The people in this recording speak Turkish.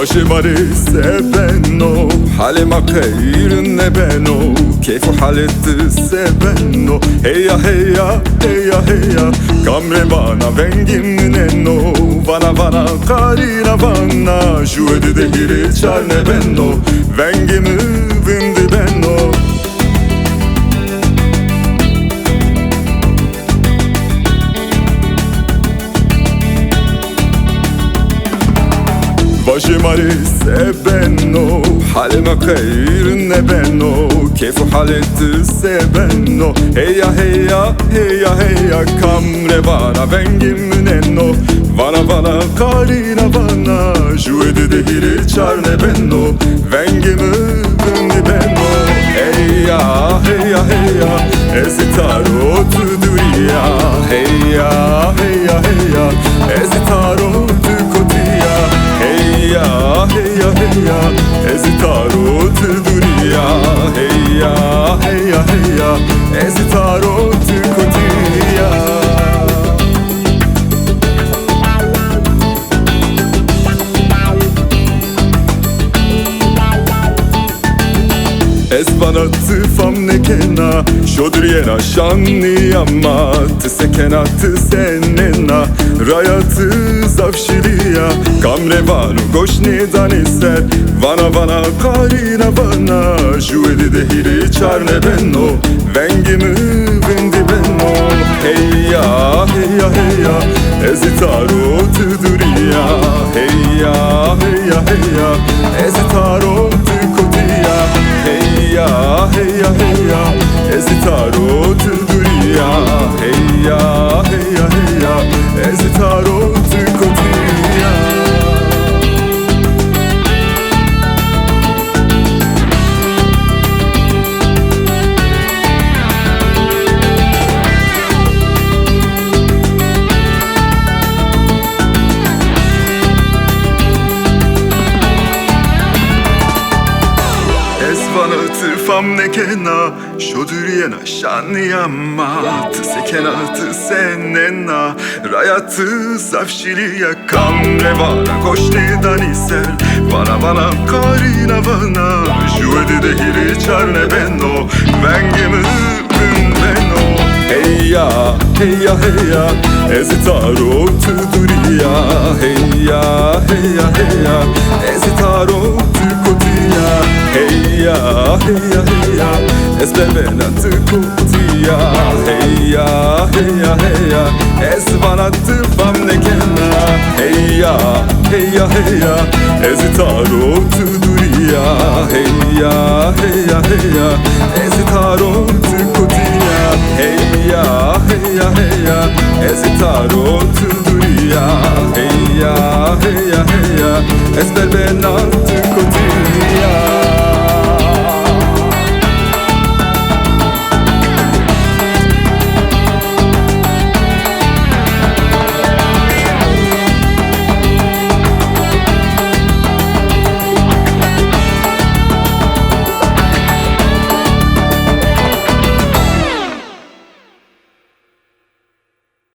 ماري سبنو حالي ما خير نبنو كيف حالت سبنو هيا هيا هيا هيا كامري بانا vengim neno vana vana karina vana juede de hiri charne benno vengim vindi benno Başı mari sebenno halime khayr nebenno keyfu haleti sebenno heya heya heya heya kamre vana vengim nenno vana vana karina vana juede de hiri charne benno vengim vindi benno heya heya heya ezitaro tuduriya heya heya heya ezitaro tukotiya heya heya heya ezitaro tuduriya heya heya heya ezitaro tukotiya Esbana tıfam nekena Şodriyena şanniyama Tısekena tısenena Rayatı zavşiriya Kamrevanu goşnidan eser Vana vana karina vana Juedi de hiri charne benno Vengimi vindi benno Heya heya heya Ezitaro tuduriya Heya heya heya Ezitaro tukotiya heya heya heya ezitaro tuduriya heya heya heya ezitaro tukotiya Tıfam nekena şoduriyena şanniyama Tısekena tısenena Rayatı safşiliya kamre vana koşnidan iser Vana vana karina vana Juedi de hiri charne benno Vengimi vin benno Heya heya heya ezitaro tuduriya Heya heya heya ezitaro tukotiya heya heya heya ezbebena tukotiya heya heya heya ezbana tıfam nekena heya heya heya ezitaro tuduriya heya heya heya ezitaro tukotiya heya heya heya ezitaro tuduriya heya heya heya ezbebena tukotiya